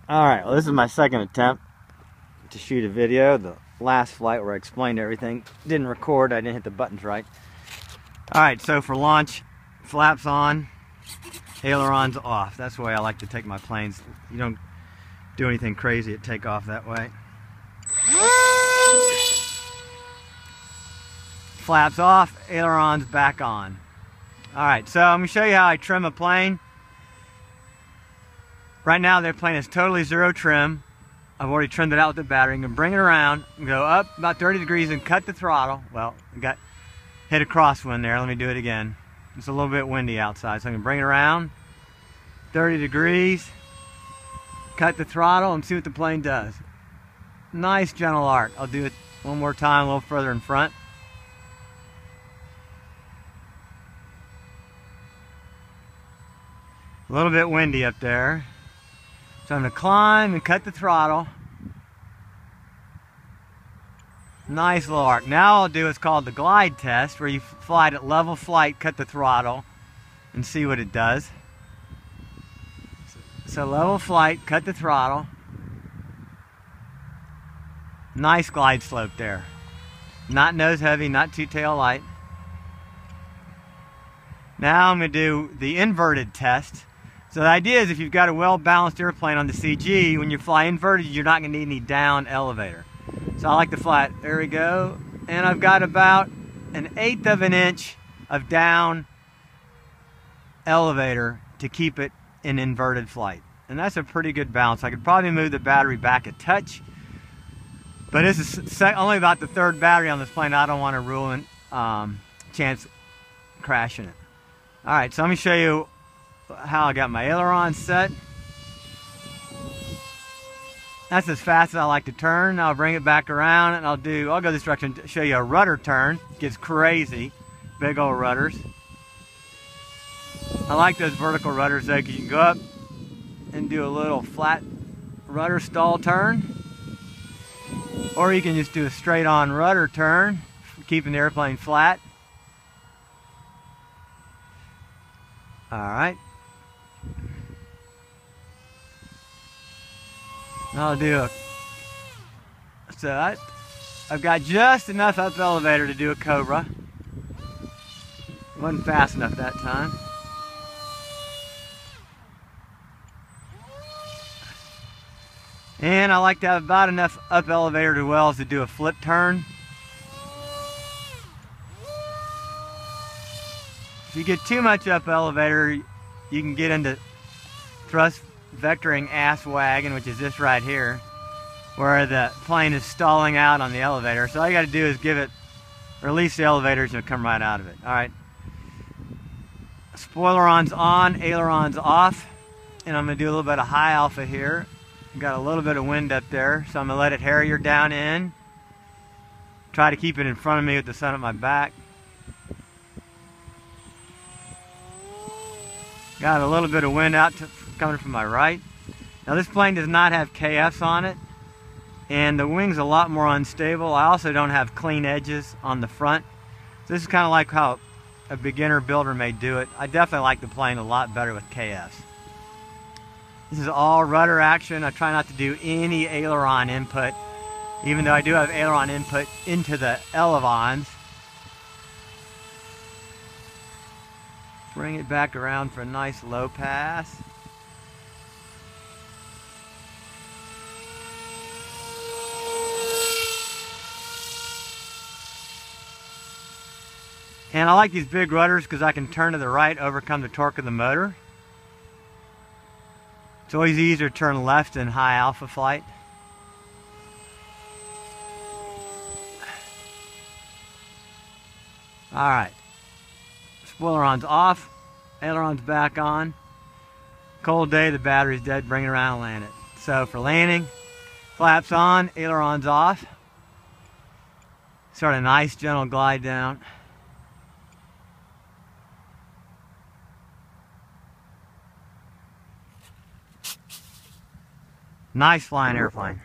Alright, well this is my second attempt to shoot a video. The last flight where I explained everything didn't record, I didn't hit the buttons right. Alright, so for launch, flaps on, ailerons off. That's the way I like to take my planes. You don't do anything crazy at takeoff that way. Flaps off, ailerons back on. Alright, so I'm going to show you how I trim a plane. Right now the plane is totally zero trim. I've already trimmed it out with the battery. I'm going to bring it around, go up about 30 degrees and cut the throttle. Well, I got hit a crosswind there. Let me do it again. It's a little bit windy outside, so I'm going to bring it around 30 degrees, cut the throttle, and see what the plane does. Nice gentle arc. I'll do it one more time a little further in front. A little bit windy up there. So I'm going to climb and cut the throttle. Nice little arc. Now I'll do what's called the glide test, where you fly at level flight, cut the throttle, and see what it does. So level flight, cut the throttle. Nice glide slope there. Not nose heavy, not too tail light. Now I'm going to do the inverted test. So the idea is if you've got a well-balanced airplane on the CG, when you fly inverted, you're not going to need any down elevator. So I like to fly it. There we go. And I've got about 1/8 of an inch of down elevator to keep it in inverted flight. And that's a pretty good balance. I could probably move the battery back a touch. But this is only about the third battery on this plane. I don't want to ruin chance crashing it. Alright, so let me show you how I got my aileron set. That's as fast as I like to turn. I'll bring it back around and I'll go this direction to show you a rudder turn. It gets crazy. Big old rudders. I like those vertical rudders though, because you can go up and do a little flat rudder stall turn. Or you can just do a straight on rudder turn, keeping the airplane flat. Alright. I'll do I've got just enough up elevator to do a Cobra. Wasn't fast enough that time. And I like to have about enough up elevator to wells to do a flip turn. If you get too much up elevator, you can get into thrust vectoring ass wagon, which is this right here, where the plane is stalling out on the elevator. So all you got to do is release the elevators and it'll come right out of it. Alright. Spoilerons on, ailerons off. And I'm going to do a little bit of high alpha here. Got a little bit of wind up there, so I'm going to let it harrier down in. Try to keep it in front of me with the sun at my back. Got a little bit of wind coming from my right. Now this plane does not have KFs on it, and the wing's a lot more unstable. I also don't have clean edges on the front. So this is kind of like how a beginner builder may do it. I definitely like the plane a lot better with KFs. This is all rudder action. I try not to do any aileron input, even though I do have aileron input into the elevons. Bring it back around for a nice low pass. And I like these big rudders because I can turn to the right, overcome the torque of the motor. It's always easier to turn left in high alpha flight. Alright. Spoilerons off, ailerons back on. Cold day, the battery's dead, bring it around and land it. So for landing, flaps on, ailerons off. Start a nice gentle glide down. Nice flying airplane.